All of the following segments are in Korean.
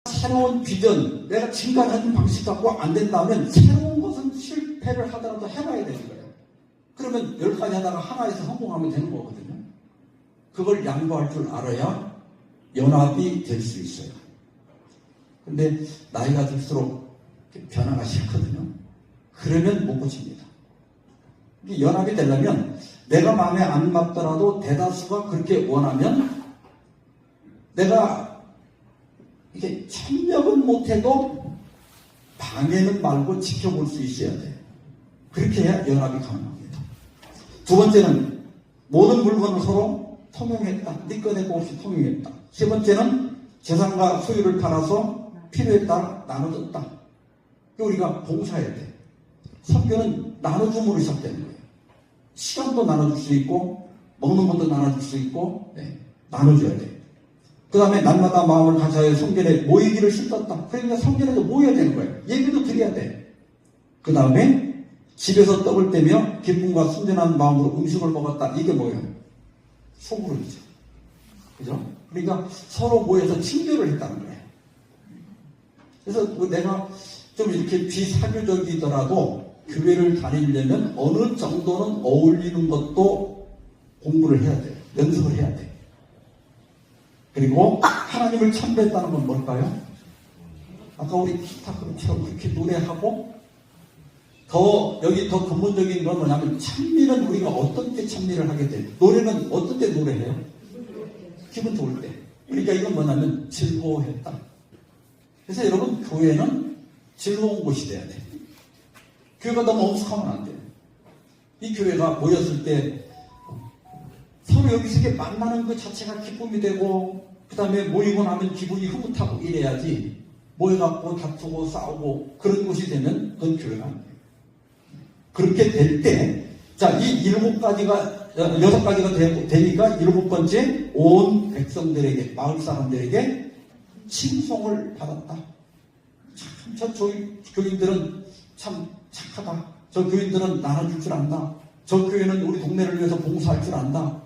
새로운 비전, 내가 지금까지 하는 방식 갖고 안 된다면 새로운 것은 실패를 하더라도 해봐야 되는 거예요. 그러면 10가지 하다가 하나에서 성공하면 되는 거거든요. 그걸 양보할 줄 알아야 연합이 될 수 있어요. 근데 나이가 들수록 변화가 싫거든요. 그러면 못 고칩니다. 연합이 되려면 내가 마음에 안 맞더라도 대다수가 그렇게 원하면 내가 이게 협력은 못해도 방해는 말고 지켜볼 수 있어야 돼요. 그렇게 해야 연합이 가능합니다. 두 번째는 모든 물건을 서로 통용했다. 네 거 내 거 없이 통용했다. 세 번째는 재산과 소유를 팔아서 필요에 따라 나눠줬다. 우리가 봉사해야 돼. 선교는 나눠줌으로 시작되는 거예요. 시간도 나눠줄 수 있고 먹는 것도 나눠줄 수 있고 나눠줘야 돼. 그 다음에 날마다 마음을 가져야 성전에 모이기를 싫었다. 그러니까 성전에도 모여야 되는 거예요. 얘기도 드려야 돼. 그 다음에 집에서 떡을 떼며 기쁨과 순전한 마음으로 음식을 먹었다. 이게 뭐예요? 소그룹이죠. 그죠? 그러니까 서로 모여서 친교를 했다는 거예요. 그래서 내가 좀 이렇게 비사교적이더라도 교회를 다니려면 어느 정도는 어울리는 것도 공부를 해야 돼요. 연습을 해야 돼요. 그리고 하나님을 참배했다는 건 뭘까요? 아까 우리 기타처럼 그렇게 노래하고 여기 더 근본적인 건 뭐냐면 찬미는 우리가 어떤 때 찬미를 하게 돼요? 노래는 어떤 때 노래해요? 기분 좋을 때. 그러니까 이건 뭐냐면 즐거워했다. 그래서 여러분 교회는 즐거운 곳이 돼야 돼요. 교회가 너무 엄숙하면 안 돼요. 이 교회가 모였을 때 서로 여기서 이렇게 만나는 것 자체가 기쁨이 되고 그 다음에 모이고 나면 기분이 흐뭇하고 이래야지 모여갖고 다투고 싸우고 그런 곳이 되면 그건 교회가 안 돼요. 그렇게 될 때 자, 이 6가지가 되니까 7번째 온 백성들에게 마을 사람들에게 칭송을 받았다. 참, 저 교인들은 참 착하다. 저 교인들은 나눠줄 줄 안다. 저 교회는 우리 동네를 위해서 봉사할 줄 안다.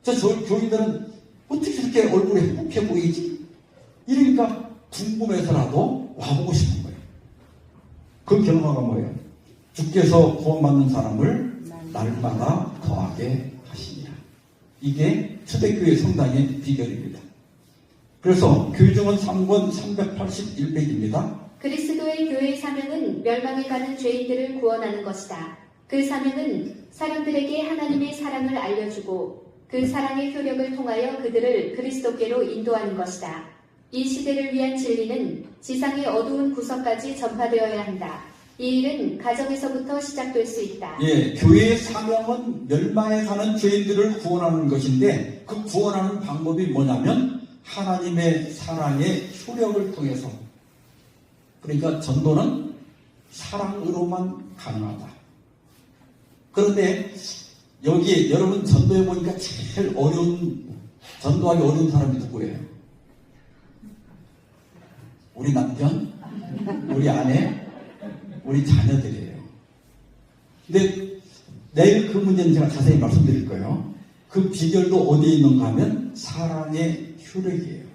저 교인들은 어떻게 이렇게 얼굴이 행복해 보이지? 이러니까 궁금해서라도 와보고 싶은 거예요. 그 결과가 뭐예요? 주께서 구원받는 사람을 날마다 더하게 하시니라. 이게 초대교회 성당의 비결입니다. 그래서 교중은 3권 381페이지입니다. 그리스도의 교회의 사명은 멸망에 가는 죄인들을 구원하는 것이다. 그 사명은 사람들에게 하나님의 사랑을 알려주고 그 사랑의 효력을 통하여 그들을 그리스도께로 인도하는 것이다. 이 시대를 위한 진리는 지상의 어두운 구석까지 전파되어야 한다. 이 일은 가정에서부터 시작될 수 있다. 교회의 사명은 멸망에 가는 죄인들을 구원하는 것인데 그 구원하는 방법이 뭐냐면 하나님의 사랑의 효력을 통해서. 그러니까 전도는 사랑으로만 가능하다. 그런데 여기에 여러분 전도해 보니까 제일 전도하기 어려운 사람이 누구예요? 우리 남편, 우리 아내, 우리 자녀들이에요. 근데 내일 그 문제는 제가 자세히 말씀드릴 거예요. 그 비결도 어디에 있는가 하면 사랑의 효력이에요.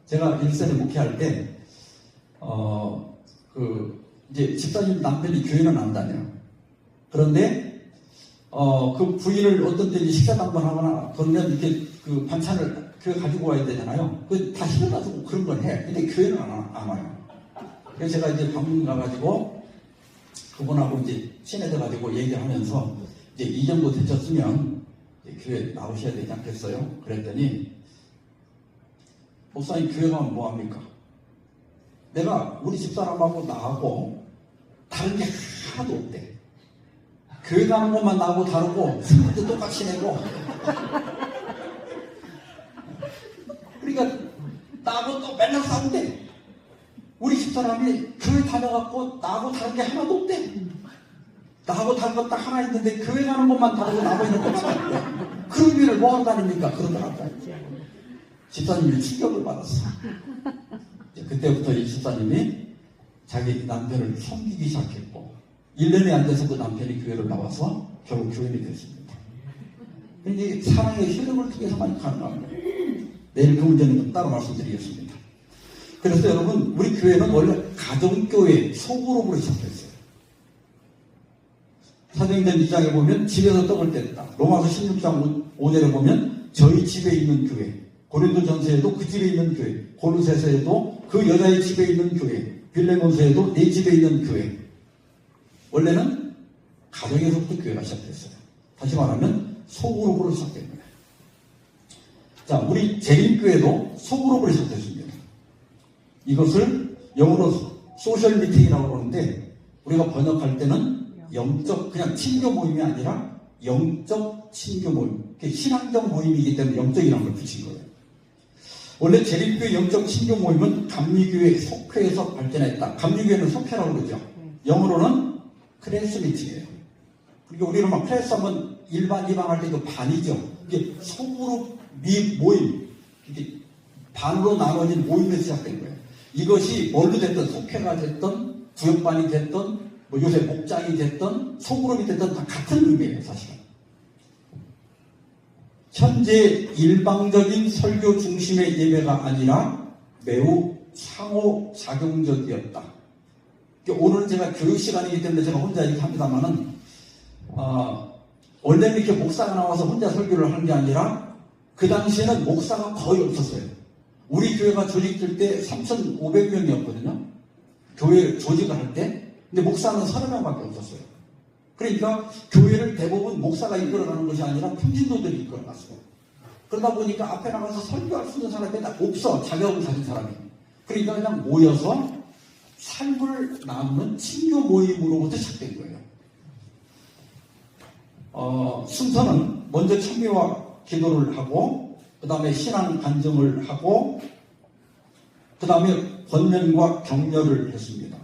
제가 일선에 목회할 때 이제 집사님 남편이 교회는 안 다녀요. 그런데 그 부인을 어떤 때 식사 당번하거나 그러면 이렇게 그 반찬을 교회 가지고 와야 되잖아요. 그 다 실어가지고 그런 걸 해. 근데 교회는 안 와요. 그래서 제가 이제 방문 가가지고 그분하고 이제 친해져가지고 얘기하면서 이제 이 정도 되셨으면 이제 교회 나오셔야 되지 않겠어요? 그랬더니 목사님 교회 가면 뭐합니까? 내가 우리 집사람하고 나하고 다른 게 하나도 없대. 교회 가는 것만 나하고 다르고 승부도 똑같이 내고 그러니까 나하고 또 맨날 싸운대. 우리 집사람이 교회 다녀갖고 나하고 다른 게 하나도 없대. 나하고 다른 것 딱 하나 있는데 교회 가는 것만 다르고 나하고 있는 것만 다르고 그 의미를 뭐하고 다닙니까? 그러더라고요. 집사님이 충격을 받았어. 그때부터 이 집사님이 자기 남편을 섬기기 시작했고 1년이 안 돼서 그 남편이 교회를 나와서 결국 교인이 됐습니다. 근데 사랑의 효력을 통해서만 가능합니다. 내일 그 문제는 좀 따로 말씀드리겠습니다. 그래서 여러분, 우리 교회는 원래 가정교회 소그룹으로 시작했어요. 사도행전 2장에 보면 집에서 떡을 뗐다. 로마서 16장 5절에 보면 저희 집에 있는 교회. 고린도전서에도 그 집에 있는 교회. 골로새서에도 그 여자의 집에 있는 교회. 빌레몬서에도 내 집에 있는 교회. 원래는 가정에서부터 교회가 시작됐어요. 다시 말하면 소그룹으로 시작된 거예요. 자, 우리 재림교회도 소그룹으로 시작됐습니다. 이것을 영어로 소셜 미팅이라고 그러는데 우리가 번역할 때는 영적, 그냥 친교 모임이 아니라 영적 친교 모임. 신앙적 모임이기 때문에 영적이라는 걸 붙인 거예요. 원래 재림교회 영적 친교 모임은 감리교회 속회에서 발전했다. 감리교회는 속회라고 그러죠. 영어로는 클래스 미팅이에요. 그러니까 우리는 막 클래스 하면 일반, 이방할 때 그 반이죠. 이게 소그룹 모임, 이게 반으로 나눠진 모임에서 시작된 거예요. 이것이 뭘로 됐든, 속회가 됐든, 구역반이 됐든, 뭐 요새 목장이 됐든, 소그룹이 됐든 다 같은 의미예요, 사실은. 현재 일방적인 설교 중심의 예배가 아니라 매우 상호작용적이었다. 오늘은 제가 교육 시간이기 때문에 제가 혼자 이렇게 합니다만은, 원래는 이렇게 목사가 나와서 혼자 설교를 하는 게 아니라, 그 당시에는 목사가 거의 없었어요. 우리 교회가 조직될 때 3,500명이었거든요. 교회 조직을 할 때. 근데 목사는 30명밖에 없었어요. 그러니까 교회를 대부분 목사가 이끌어가는 것이 아니라 평신도들이 이끌어갔어요. 그러다 보니까 앞에 나가서 설교할 수 있는 사람이 없어. 자격을 가진 사람이. 그러니까 그냥 모여서 삶을 나누는 친교 모임으로부터 시작된 거예요. 순서는 먼저 찬미와 기도를 하고, 그 다음에 신앙 간증을 하고, 그 다음에 권면과 격려를 했습니다.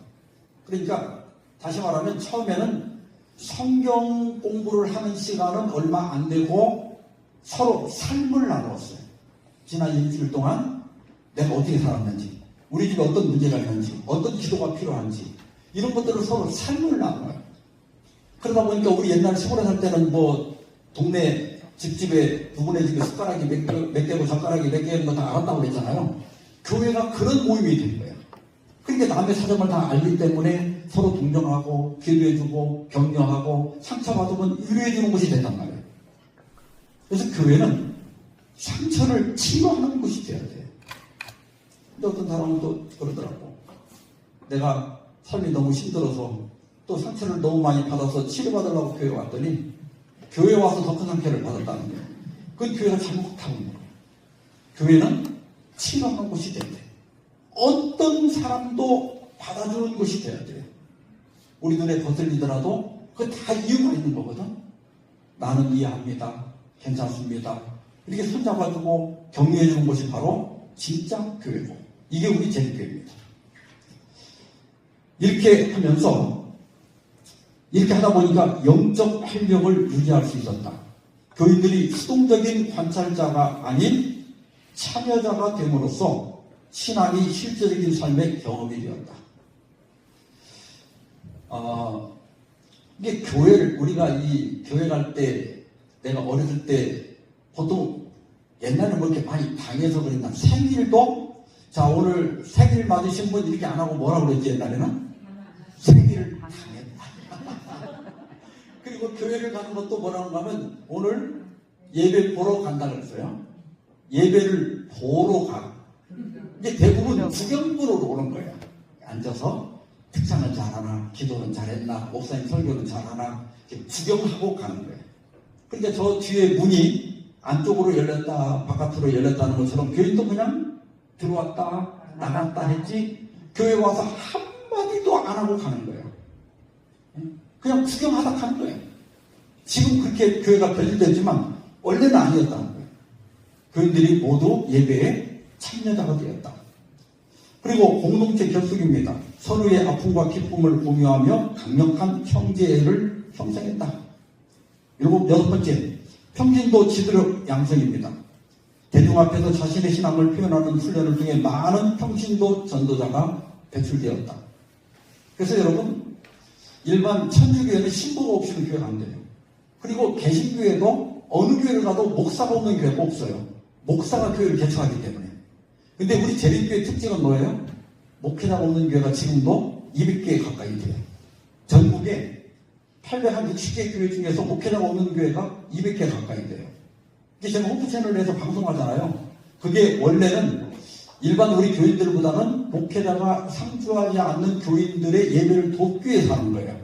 그러니까 다시 말하면 처음에는 성경 공부를 하는 시간은 얼마 안 되고 서로 삶을 나누었어요. 지난 일주일 동안 내가 어떻게 살았는지, 우리 집에 어떤 문제가 있는지, 어떤 기도가 필요한지, 이런 것들을 서로 삶을 나눠요. 그러다 보니까 우리 옛날 시골에 살 때는 뭐 동네 집집에 누구네 집에 숟가락이 몇 개고 젓가락이 몇 개인 거 다 알았다고 그랬잖아요. 교회가 그런 모임이 된 거예요. 그러니까 남의 사정을 다 알기 때문에 서로 동정하고 기도해주고 격려하고 상처받으면 위로해주는 것이 된단 말이에요. 그래서 교회는 상처를 치료하는 것이 돼야 돼요. 근데 어떤 사람은 또 그러더라고. 내가 삶이 너무 힘들어서 또 상처를 너무 많이 받아서 치료받으려고 교회 왔더니 교회에 와서 더 큰 상처를 받았다는 거예요. 그건 교회가 잘못하고 있는 거예요. 교회는 치료하는 곳이 돼야 돼요. 어떤 사람도 받아주는 것이 돼야 돼요. 우리 눈에 거슬리더라도 그거 다 이유가 있는 거거든. 나는 이해합니다. 괜찮습니다. 이렇게 손잡아주고 격려해주는 것이 바로 진짜 교회고, 이게 우리 재림교회입니다. 이렇게 하면서 이렇게 하다 보니까 영적 활력을 유지할 수 있었다. 교인들이 수동적인 관찰자가 아닌 참여자가 됨으로써 신앙이 실제적인 삶의 경험이 되었다. 이게 교회를, 우리가 이 교회 갈 때, 내가 어렸을 때 보통 옛날에는 뭐 이렇게 많이 당해서 그랬나. 생일도, 자, 오늘 생일 맞으신 분 이렇게 안 하고 뭐라고 그랬지, 옛날에는? 생일을 당했다. 그리고 교회를 가는 것도 뭐라고 하면 오늘 예배 보러 간다 그랬어요. 예배를 보러 가. 이게 대부분 구경 보러 오는 거예요. 앉아서 특상은 잘하나, 기도는 잘했나, 목사님 설교는 잘하나, 구경하고 가는 거예요. 그러니까 저 뒤에 문이 안쪽으로 열렸다, 바깥으로 열렸다는 것처럼 교인도 그냥 들어왔다, 나갔다 했지, 교회 와서 한마디도 안 하고 가는 거예요. 그냥 구경하다 가는 거예요. 지금 그렇게 교회가 변질됐지만 원래는 아니었다는 거예요. 교인들이 모두 예배에 참여자가 되었다. 그리고 공동체 결속입니다. 서로의 아픔과 기쁨을 공유하며 강력한 형제를 형성했다. 여섯 번째, 평신도 지도력 양성입니다. 대중 앞에서 자신의 신앙을 표현하는 훈련을 통해 많은 평신도 전도자가 배출되었다. 그래서 여러분, 일반 천주교회는 신부가 없으면 교회가 안 돼요. 그리고 개신교회도 어느 교회를 가도 목사가 없는 교회가 없어요. 목사가 교회를 개척하기 때문에. 근데 우리 재림교회 특징은 뭐예요? 목회자가 없는 교회가 지금도 200개 가까이 돼요. 전국에 860개 교회 중에서 목회자가 없는 교회가 200개 가까이 돼요. 이게 제가 호프 채널에서 방송하잖아요. 그게 원래는 일반 우리 교인들보다는 목회자가 상주하지 않는 교인들의 예배를 돕기 위해서 하는 거예요.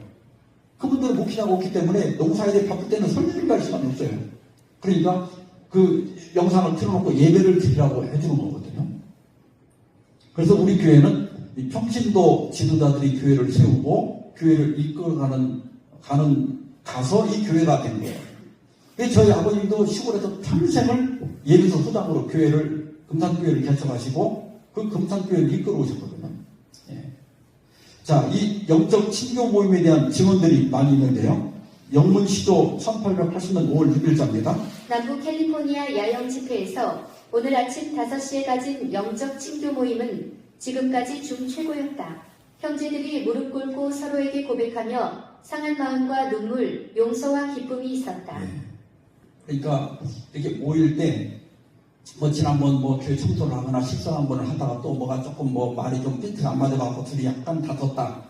그분들은 목회자가 없기 때문에 농사일에 바쁠 때는 설교를 갈 시간이 없어요. 그러니까 그 영상을 틀어놓고 예배를 드리라고 해주는 거거든요. 그래서 우리 교회는 이 평신도 지도자들이 교회를 세우고 교회를 이끌어가는 가서 이 교회가 된 거예요. 그래서 저희 아버님도 시골에서 평생을 예비소 소장으로 금산교회를 개척하시고 그 금산교회를 이끌어오셨거든요. 예. 자, 이 영적 친교 모임에 대한 증언들이 많이 있는데요. 영문시도 1880년 5월 6일자입니다. 남부 캘리포니아 야영 집회에서 오늘 아침 5시에 가진 영적 친교 모임은 지금까지 중 최고였다. 형제들이 무릎 꿇고 서로에게 고백하며 상한 마음과 눈물, 용서와 기쁨이 있었다. 예. 그러니까 이렇게 모일 때 지난번 교회 청소를 하거나 식사 한 번을 하다가 또 뭐가 조금 말이 좀 핀트가 안 맞아갖고 둘이 약간 다퉜다.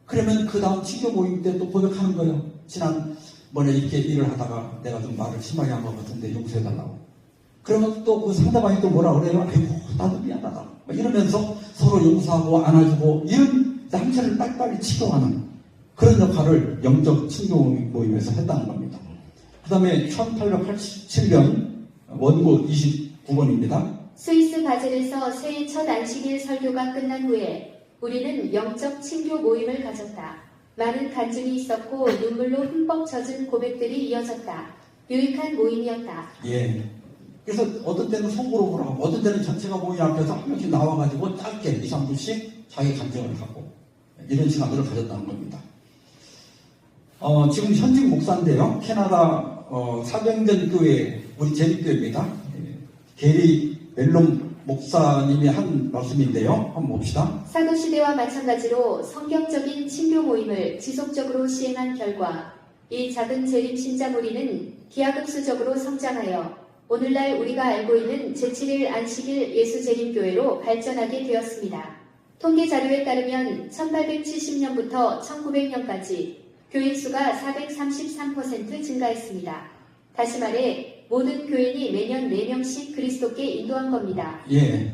그러면 그 다음 친교 모임 때 또 고백하는 거예요. 지난번에 이렇게 일을 하다가 내가 좀 말을 심하게 한 것 같은데 용서해달라고. 그러면 또 그 상대방이 또 뭐라 그래요? 아이고, 나도 미안하다. 이러면서 서로 용서하고 안아주고 이런 한체를 빨리빨리 치료하는 그런 역할을 영적 친교 모임에서 했다는 겁니다. 그 다음에 1887년 원고 29번입니다. 스위스 바젤에서 새해 첫 안식일 설교가 끝난 후에 우리는 영적 친교 모임을 가졌다. 많은 간증이 있었고 눈물로 흠뻑 젖은 고백들이 이어졌다. 유익한 모임이었다. 예. 그래서 어떤 때는 속으로 하고 어떤 때는 전체가 모임 앞에서 한 명씩 나와가지고 짧게 2, 3분씩 자기 감정을 하고 이런 시간들을 가졌다는 겁니다. 지금 현직 목사인데요. 캐나다 사병전 교회 우리 재림교회입니다. 게리 멜론 목사님이 한 말씀인데요. 한번 봅시다. 사도시대와 마찬가지로 성경적인 친교 모임을 지속적으로 시행한 결과 이 작은 재림 신자 무리는 기하급수적으로 성장하여 오늘날 우리가 알고 있는 제7일 안식일 예수재림교회로 발전하게 되었습니다. 통계 자료에 따르면 1870년부터 1900년까지 교인 수가 433% 증가했습니다. 다시 말해 모든 교인이 매년 4명씩 그리스도께 인도한 겁니다. 예.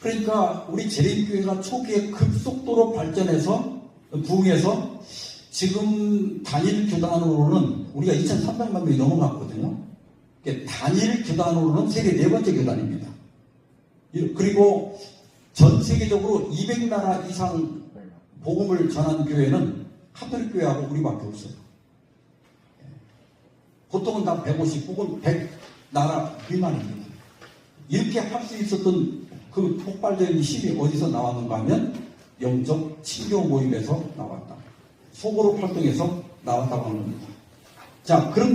그러니까 우리 재림교회가 초기에 급속도로 발전해서 부흥해서 지금 단일 교단으로는 우리가 2,300만 명이 넘어갔거든요. 단일 교단으로는 세계 4번째 교단입니다. 그리고 전 세계적으로 200나라 이상 복음을 전한 교회는 카톨릭 교회하고 우리밖에 없어요. 보통은 다 150 혹은 100나라 미만입니다. 이렇게 할 수 있었던 그 폭발적인 힘이 어디서 나왔는가 하면 영적 친교 모임에서 나왔다. 소그룹 활동에서 나왔다고 하는 겁니다. 자, 그런데